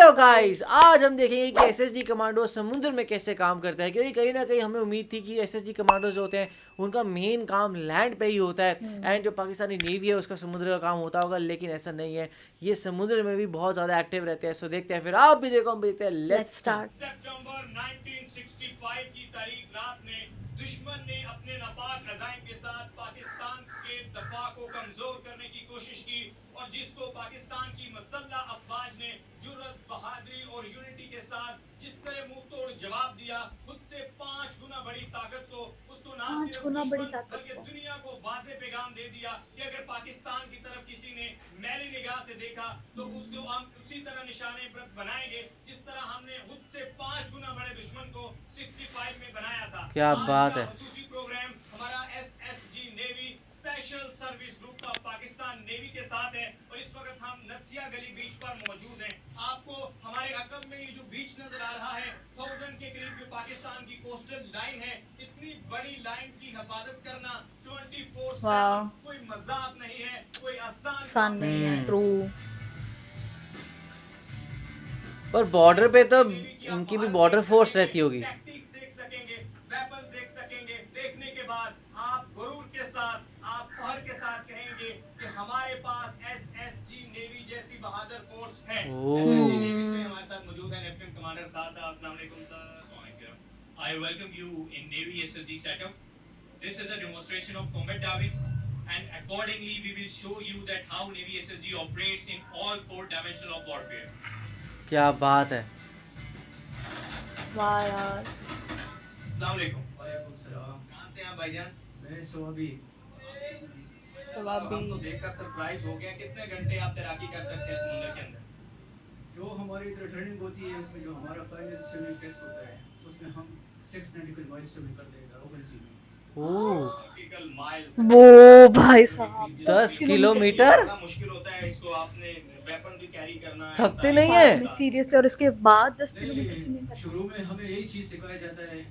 Hello guys, आज हम देखेंगे कि एसएसजी कमांडो समुद्र में कैसे काम करता है। क्योंकि कहीं ना कहीं हमें उम्मीद थी कि एसएसजी कमांडोज जो होते हैं उनका मेन काम लैंड पे ही होता है एंड जो पाकिस्तानी नेवी है उसका समुद्र का काम होता होगा, लेकिन ऐसा नहीं है। ये समुद्र में भी बहुत ज़्यादा एक्टिव रहते हैं। सो देखते हैं, फिर आप भी देखो, हम भी देखते हैं। Let's let's start. स्टार्ट। सितंबर 1965 की तारीख रात में दुश्मन ने अपने नापाक अजाइम के साथ पाकिस्तान के दफा को कमजोर करने की कोशिश की और जिसको पाकिस्तान की मसल्ह अफवाज ने जुर्रत, बहादुरी और यूनिटी के साथ जिस तरह मुंह तोड़ जवाब दिया, खुद से 5 गुना बड़ी ताकत को, उसको ना पांच सिर्फ गुना बड़ी दुश्मन ताकत बल्कि को। दुनिया को वाजे पैगाम दे दिया कि अगर पाकिस्तान की तरफ किसी ने मैली निगाह से देखा तो उसको हम उसी तरह निशाने पर बनाएंगे जिस तरह हमने खुद से 5 गुना बड़े दुश्मन को 65 में बनाया था। क्या आज बात का है। खुसूसी प्रोग्राम हमारा SSG navy special service group of Pakistan navy के साथ है और इस वक्त हम नथिया गली बीच पर मौजूद हैं। आपको हमारे अकब में ये जो बीच नजर आ रहा है, 1000 के करीब जो पाकिस्तान की कोस्टल लाइन है, इतनी बड़ी लाइन की हिफाजत करना 24/7 कोई मजाक नहीं है, कोई आसान काम नहीं है। हम्म। ट्रू। पर बॉर्डर पे तो नेवी की आप उनकी भी बाहर बॉर्डर देख फोर्स सकेंगे, रहती होगी। टैक्टिक्स देख सकेंगे, वेपन देख सकेंगे। देखने के बाद आप गुरूर के साथ, आप फहर के साथ कहेंगे कि हमारे पास एसएसजी नेवी जैसी बहादुर फोर्स है। एसएसजी नेवी से हमारे साथ मौजूद है लेफ्टिनेंट कमांडर साहब। अस्सलाम वालेकुम sir. I welcome you in Navy SSG setup. This is a demonstration of combat diving, and accordingly we will show you that how Navy SSG operates in all 4 dimensions of warfare. क्या बात है। वाह यार। अस्सलाम वालेकुम। वालेकुम सलाम। कहाँ से हैं भाईजान? मैं स्वाबी। स्वाबी। हम तो देखकर सरप्राइज हो गए। कितने घंटे आप तैराकी कर सकते हैं समुद्र के अंदर? जो हमारी इधर ट्रेनिंग होती है उसमें जो हमारा फाइनल स्विमिंग टेस्ट होता है उसमें हम 6 नॉटिकल माइल स्विमिंग कर देगा ओपन सी में। Nautical miles. वो भाई साहब 10 किलोमीटर। किलोमीटर। कितना मुश्किल होता है इसको, आपने वेपन भी कैरी करना है, थकते सारी नहीं चीजें है? एक साथ। सीरियसली। और उसके बाद 10 नहीं, किलोमीटर स्विमिंग करना शुरू में हमें यही चीज़ सिखाया जाता है,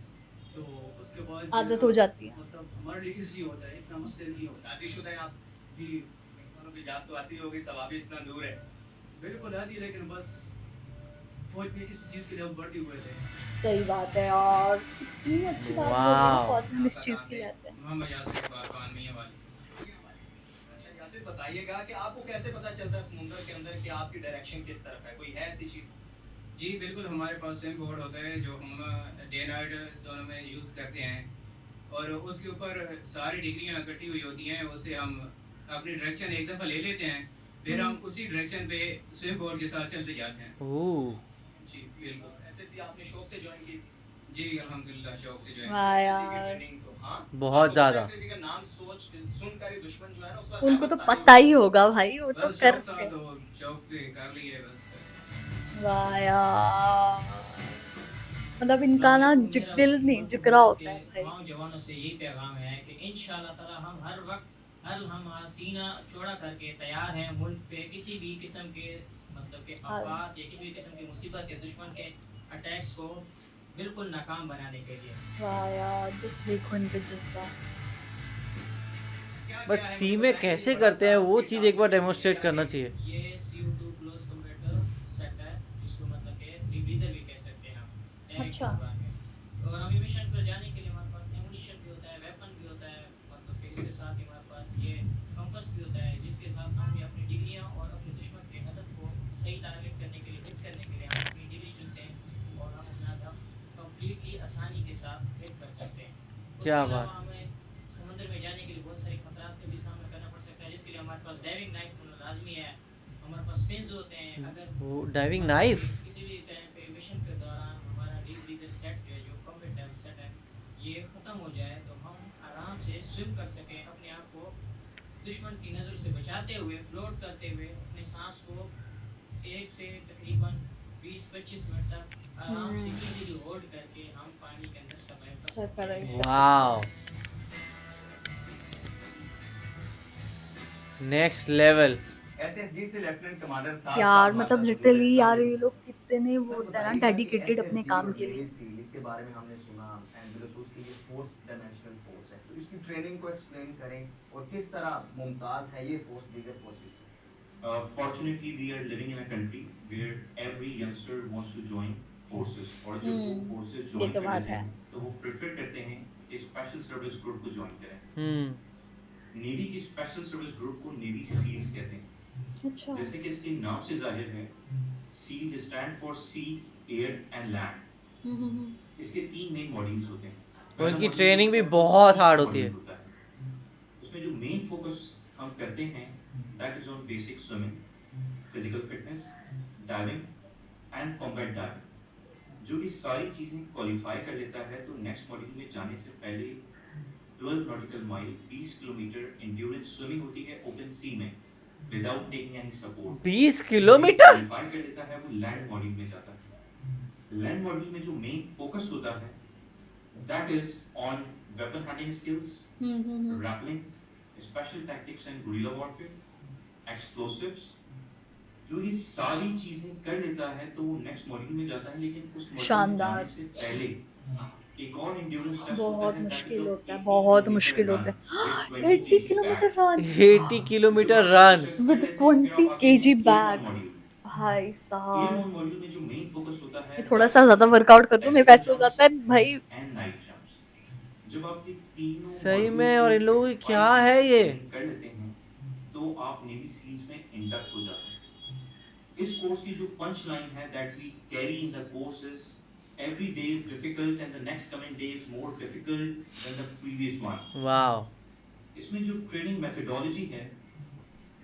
तो उसके बाद आदत हो जाती है। मतलब हमारे लिए इजी होता है, इतना मसले नहीं होता। शादीशुदा हैं आप? जी दोनों की जात तो आती होगी, सवाबी इतना दूर है। बिल्कुल आती, लेकिन बस फौज में इस चीज़ के लिए हम भर्ती हुए थे। सही बात है। और कितनी अच्छी बात बोली ना, वाह। बहुत हम इस चीज के लिए आते हैं। मोहम्मद यासिर बारकान मियां वाली। अच्छा यासिर, बताइएगा कि आपको कैसे पता चलता है समुद्र के अंदर कि आपकी डायरेक्शन किस तरफ है? कोई है ऐसी चीज? जी बिल्कुल, हमारे पास स्विम बोर्ड होता है जो हम डे नाइट दोनों में यूज़ करते हैं और उसके ऊपर सारी डिग्रियां इकट्ठी हुई होती हैं। उससे हम अपनी डायरेक्शन एक दफ़ा ले लेते हैं, फिर हम उसी डायरेक्शन पे स्विम बोर्ड के साथ चलते जाते हैं। जी बिल्कुल। एसएससी आपने शौक से ज्वाइन की? जी अल्हम्दुलिल्लाह शौक से ज्वाइन। वाह एसएससी की यार, ट्रेनिंग तो हाँ बहुत ज्यादा। एसएससी का नाम सोच सुनकर ही दुश्मन जो है ना उसका उनको तो नाम पता ही होगा भाई, वो तो बस कर शौक था तो शौक से कर लिए बस। वाह यार, मतलब इनका ना दिल नहीं जिगरा होता है भाई। तमाम जवानों से यही पैगाम है कि इंशाल्लाह ताला हम हर वक्त हम सीना चौड़ा करके तैयार हैं मुल्क पे किसी भी किस्म के मतलब के आफात या किसी भी किस्म की मुसीबत या दुश्मन के अटैक्स को बिल्कुल नाकाम बनाने के लिए। वाह यार, जस्ट देखो इनके जज्बा। बट सी में कैसे करते हैं वो चीज़ एक बार डेमोन्स्ट्रेट करना चाहिए। ये CO2 क्लोज कन्वर्टर सेट है, जिसको मतलब कि रीब्रीदर भी कह सकते हैं हम डायरेक्ट अच्छा। जुबान में। और हम मिशन पर जाने के लिए हमारे पास एमुनिशन भी होता है, वेपन भी होता है, मतलब कि इसके साथ ही हमारे पास ये कंपास भी होता है जिसके साथ हम अपनी डिग्रियां और अपने दुश्मन के हदफ को सही टारगेट करने के लिए हिट करने के लिए हम अपनी डिग्री चुनते हैं और हम अपना हदफ कंप्लीटली आसानी के साथ हिट कर सकते हैं। उसके क्या अलावा बात। हमें समुद्र में जाने के लिए बहुत सारे खतरात का भी सामना करना पड़ सकता है, जिसके लिए हमारे पास डाइविंग नाइफ होना लाजमी है। हमारे पास फिन्स होते हैं। अगर वो डाइविंग नाइफ। किसी भी टाइम पे मिशन के दौरान हमारा रीब्रीदर सेट जो है, जो कम्बैट डाइव सेट है, ये ख़त्म हो जाए तो हम आराम से स्विम कर सकें, अपने आप को दुश्मन की नज़र से बचाते हुए, फ्लोट करते हुए अपने सांस को एक से तकरीबन 20-25 मिनट तक आराम से इजीली होल्ड करके हम पानी के अंदर सर्वाइव कर सकते हैं। Wow, next level. एसएसजी से लेफ्टिनेंट कमांडर साहब यार मतलब लिटरली यार, ये लोग कितने वो होता है ना डेडिकेटेड अपने काम के लिए। इसके बारे में हमने सुना एंड बिलखुसूस की ये 4 डायमेंशनल फोर्स है, तो इसकी ट्रेनिंग को एक्सप्लेन करें और किस तरह मुमताज है ये फोर्स दीगर फोर्सेस से। Fortunately, we are living in a country where every youngster wants to join forces, और जब वो forces ये join तो कर बात लेते है। हैं तो वो prefer करते हैं कि special service group को join करें। हम्म। नेवी की स्पेशल सर्विस ग्रुप को नेवी सील्स कहते हैं। अच्छा। जैसे कि इसके नाम से जाहिर है, सीज stand for sea, air and land. Hmm. इसके 3 मेन मॉड्यूल्स होते हैं। और पहला इनकी मॉड्यूल जो ट्रेनिंग होता भी है वो बहुत सी हार्ड होती मॉड्यूल है। होता है। उसमें जो मेन फोकस हम करते हैं that is on basic swimming, physical fitness, diving and combat diving. जो ये सारी चीजें क्वालिफाई कर लेता है तो नेक्स्ट मॉड्यूल में जाने से पहले 12 nautical mile 20 kilometre endurance swimming होती है ओपन सी में without taking any support. 20 kilometre? Qualify कर लेता है वो लैंड मॉड्यूल में जाता है। लैंड मॉड्यूल में जो मेन फोकस होता है that is on weapon handling skills, rappelling, special tactics and guerrilla warfare, explosives. जो ये सारी चीजें कर लेता है तो वो नेक्स्ट मॉड्यूल में जाता है। लेकिन उस मॉड्यूल में शानदार। जाने से पहले एक और एंड्योरेंस टेस्ट होता बहुत है दैट इज मुश्किल ऑफ होता है, 80 बहुत किलोमीटर मुश्किल रन होता है। With 20 80 kg kilometre bag. Run 80 kilometre run with 20 kg bag. Module भाई एयर साहब, ऑन मॉड्यूल में जो मेन फोकस होता है ये थोड़ा सा ज्यादा वर्कआउट कर दो, मेरे को ऐसे हो जाता है भाई। And night jumps. जब आप ये तीनों सही मॉड्यूल्स में। को और इन लोगों की क्या क्वालिफाई है ये? ट्रेनिंग कर लेते हैं तो आप नेवी सील्स में इंडक्ट हो जाते हैं। इस कोर्स की जो पंच लाइन है that we carry in the course is every day is difficult and the next coming day is more difficult than the previous one। वाह। इसमें जो ट्रेनिंग मेथोडोलॉजी है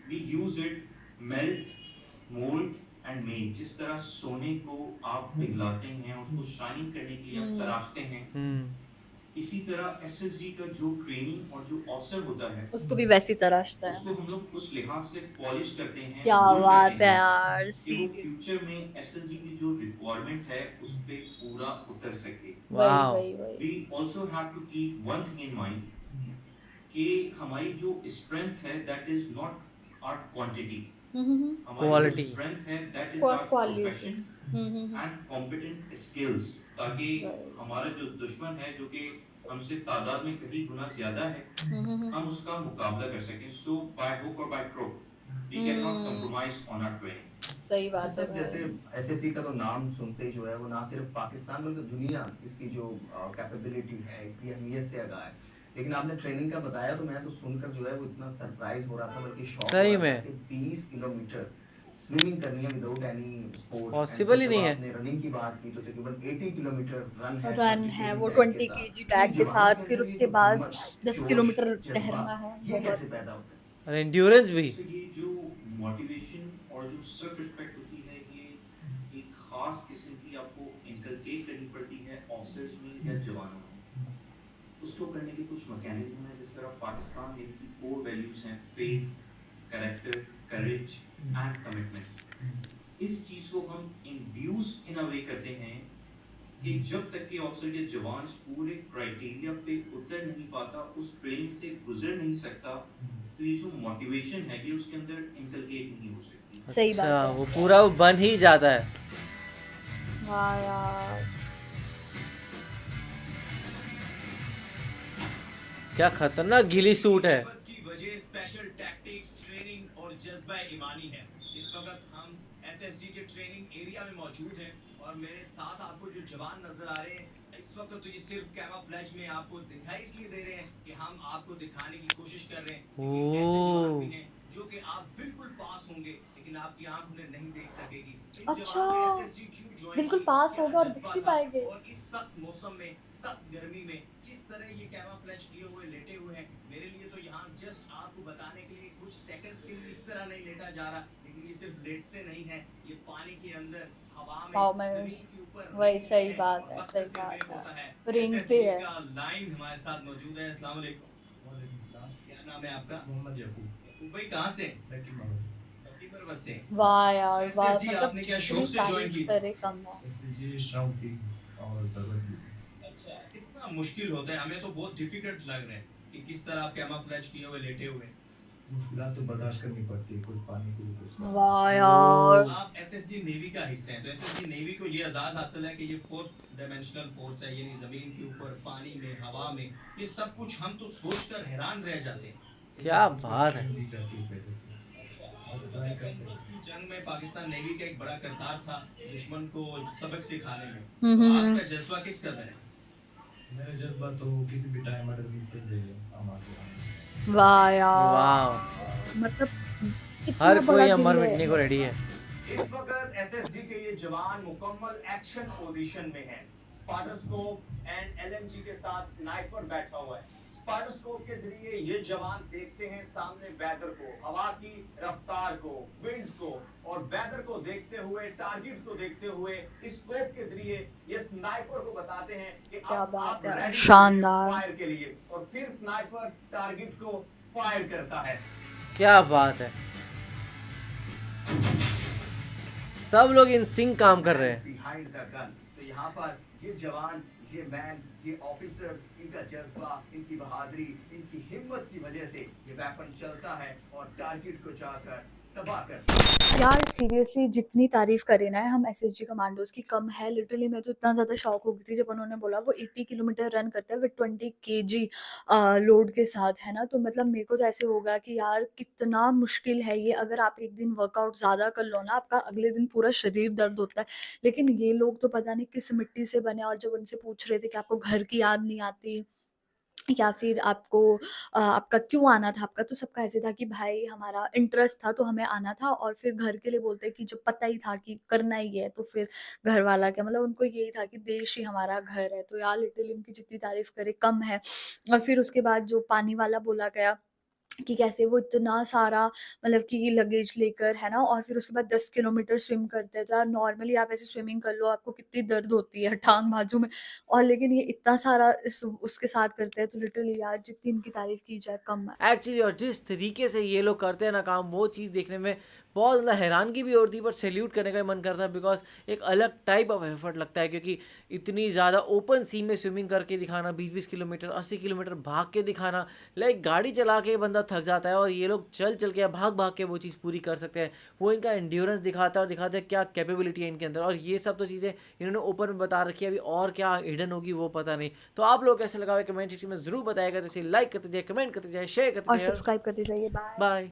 we use it melt, mold and make। जिस तरह सोने को आप पिघलाते हैं, उसको शाइनिंग करने के लिए आप तराशते हैं, हम्म। इसी तरह एसएसजी का जो ट्रेनिंग और जो ऑफिसर होता है उसको भी वैसी तराशता है। उसको हम लोग उस लिहाज से पॉलिश करते हैं, क्या mold बात करते है हैं यार, कि वो सीरियस। फ्यूचर में एसएसजी की जो रिक्वायरमेंट है उस पे पूरा उतर सके। वही वाह। वही वही। We also have to keep one thing in mind कि हमारी जो स्ट्रेंथ है that is not our quantity, हमारी जो Quality। स्ट्रेंथ है that is our quality. Profession and competent skills. ताकि Right। हमारा जो दुश्मन है जो कि हमसे तादाद में कहीं गुना ज्यादा है, हम उसका मुकाबला कर सकें। So by hook or by crook we can not compromise on our training. सही बात है सर जैसे भाई। एसएससी का तो नाम सुनते ही जो है वो ना सिर्फ पाकिस्तान बल्कि दुनिया इसकी जो कैपेबिलिटी है, इसकी अहमियत से आगाह है। लेकिन आपने ट्रेनिंग का बताया तो मैं तो सुनकर जो है वो इतना सरप्राइज हो रहा था, बल्कि शॉक सही हो रहा था में। कि 20 किलोमीटर स्विमिंग करनी है विदाउट एनी स्पोर्ट। Possible ही नहीं है। आपने रनिंग की बात की तो तकरीबन 80 किलोमीटर रन है। रन 20 है वो kg 20 बैग kg बैग के साथ, फिर अंदर ये उसके जो बाद हिम्मत, 10 जोश, किलोमीटर जज्बा, तैरना है। ये बहुत कैसे पैदा होता है? और एंड्योरेंस भी। तो ये जो मोटिवेशन और जो सेल्फ रिस्पेक्ट होती है ये एक खास किस्म की आपको इनकलकेट करनी पड़ती है ऑफिसर्स में या जवानों में। उसको करने के कुछ मैकेनिज्म हैं। जिस तरह पाकिस्तान में की कोर वैल्यूज हैं faith, character, courage and commitment. इस चीज को हम इंड्यूस इन अ वे करते हैं कि जब तक कि ऑफिसर या जवान पूरे क्राइटेरिया पे उतर नहीं पाता, उस ट्रेनिंग से गुजर नहीं सकता, तो ये जो मोटिवेशन है ये उसके अंदर इनकलकेट नहीं हो सकती। सही बात अच्छा, है। वो पूरा वो बन ही जाता है। वाह यार, क्या खतरनाक गीली सूट है। की वजह स्पेशल टैक्टिक्स, ट्रेनिंग और जज्बा ईमानी है। इस वक्त हम एसएसजी के ट्रेनिंग एरिया में मौजूद हैं और मेरे साथ आपको जो जवान नजर आ रहे हैं इस वक्त तो ये सिर्फ कैमोफ्लेज में आपको दिखाई इसलिए दे रहे हैं कि हम आपको दिखाने की कोशिश कर रहे हैं कि ऐसे जवान भी हैं जो कि आप बिल्कुल पास होंगे लेकिन आपकी आंख उन्हें नहीं देख सकेगी। इन अच्छा, जवानों ने SSG क्यों ज्वाइन बिल्कुल की, पास क्या होगा और जज्बा दिख भी था, पाएंगे। और इस सख्त मौसम में, सख्त गर्मी में किस तरह ये कैमोफ्लेज किए हुए लेटे हुए हैं। मेरे लिए तो यहाँ जस्ट आपको बताने के लिए कुछ सेकंड्स के लिए इस तरह नहीं लेटा जा रहा, लेकिन ये सिर्फ लेटते नहीं है, ये पानी के अंदर हवा में जमीन के ऊपर वही रेंगते सही हैं, बात है, मकसद सही सिर्फ बात एक होता है। है। रेंगते SSG हैं। का लाइन हमारे साथ मौजूद है। अस्सलाम वालेकुम। क्या नाम है आपका? मोहम्मद याकूब, याकूब भाई कहाँ से? लकी मगर लकी पर्वत से। वाह यार वाह, SSG मतलब आपने क्या जितनी शौक से ज्वाइन तारीफ की? करे कम है। एसएसजी शौक थी और जरूरत भी थी। अच्छा, कितना मुश्किल होता है? हमें तो बहुत डिफिकल्ट लग रहा है कि किस तरह आप कैमोफ्लेज किए हुए लेटे हुए। मुश्किलात तो बर्दाश्त करनी पड़ती है, कुछ पानी को कुछ वाह यार, आप एसएसजी नेवी का हिस्सा हैं, तो एसएसजी नेवी को ये एजाज हासिल है कि ये 4th डायमेंशनल फोर्स है, यानी जमीन के ऊपर, पानी में, हवा में, ये सब कुछ हम तो सोचकर हैरान रह जाते हैं। क्या बात है। दी जाती है पहले से। ट्राई करते हैं। की जंग में पाकिस्तान नेवी का एक बड़ा किरदार था दुश्मन को सबक सिखाने में। हम्म। आपका जज्बा किस कदर है? मेरा जज्बा तो किसी भी टाइम अगर मिलते हैं हम आगे आएंगे। वाह यार, वाह, मतलब कितना हर बड़ा कोई दिल अमर है। मिटने को रेडी है। इस वक्त एसएसजी के ये जवान मुकम्मल एक्शन पोजीशन में हैं। स्पार्टोस्कोप एंड एलएमजी के साथ स्नाइपर बैठा हुआ है। स्पार्टोस्कोप के जरिए ये जवान देखते हैं सामने वेदर को, हवा की रफ्तार को, विंड को, और वेदर को देखते हुए, टारगेट को देखते हुए इस स्कोप के जरिए ये स्नाइपर को बताते हैं कि क्या अब आप बात है, ready शानदार। फायर के लिए, और फिर स्नाइपर टारगेट को फायर करता है। क्या बात है, सब लोग इन सिंक काम कर रहे हैं। Behind the gun. तो यहाँ पर ये जवान, ये मैन, ये ऑफिसर्स, इनका जज्बा, इनकी बहादुरी, इनकी हिम्मत की वजह से ये वेपन चलता है और टारगेट को जाकर तबाह करता है। यार सीरियसली जितनी तारीफ करें ना हम एसएसजी कमांडोज की कम है। लिटरली मैं तो इतना ज़्यादा शॉक हो गई थी जब उन्होंने बोला वो 80 किलोमीटर रन करते हैं विद 20 kg लोड के साथ, है ना। तो मतलब मेरे को तो ऐसे होगा कि यार कितना मुश्किल है ये। अगर आप एक दिन वर्कआउट ज़्यादा कर लो ना, आपका अगले दिन पूरा शरीर दर्द होता है। लेकिन ये लोग तो पता नहीं किस मिट्टी से बने। और जब उनसे पूछ रहे थे कि आपको घर की याद नहीं आती या फिर आपको आपका क्यों आना था, आपका तो सबका ऐसे था कि भाई हमारा इंटरेस्ट था तो हमें आना था। और फिर घर के लिए बोलते कि जब पता ही था कि करना ही है तो फिर घर वाला क्या, मतलब उनको यही था कि देश ही हमारा घर है। तो यार लिटरली उनकी जितनी तारीफ करे कम है। और फिर उसके बाद जो पानी वाला बोला गया कि कैसे वो इतना सारा मतलब कि लगेज लेकर, है ना, और फिर उसके बाद 10 किलोमीटर स्विम करते हैं। तो यार नॉर्मली आप ऐसे स्विमिंग कर लो आपको कितनी दर्द होती है टांग बाजू में, और लेकिन ये इतना सारा उसके साथ करते हैं। तो लिटरली यार जितनी इनकी तारीफ की जाए कम है। एक्चुअली, और जिस तरीके से ये लोग करते हैं ना काम, वो चीज़ देखने में बहुत मतलब हैरानगी भी होती है, पर सैल्यूट करने का भी मन करता है। बिकॉज एक अलग टाइप ऑफ एफर्ट लगता है, क्योंकि इतनी ज़्यादा ओपन सी में स्विमिंग करके दिखाना, 20-20 किलोमीटर, 80 किलोमीटर भाग के दिखाना, लाइक गाड़ी चला के बंदा थक जाता है और ये लोग चल चल के या भाग भाग के वो चीज़ पूरी कर सकते हैं। वो इनका एंड्योरेंस दिखाता है और दिखाता है क्या कैपेबिलिटी है इनके अंदर। और ये सब तो चीज़ें इन्होंने ओपन में बता रखी है, अभी और क्या हिडन होगी वो पता नहीं। तो आप लोग कैसे लगा हुआ कमेंट सेक्शन में ज़रूर बताएगा। जैसे लाइक करते जाए, कमेंट करते जाए, शेयर और करते जाए, सब्सक्राइब करते जाइए। बाय। बाय।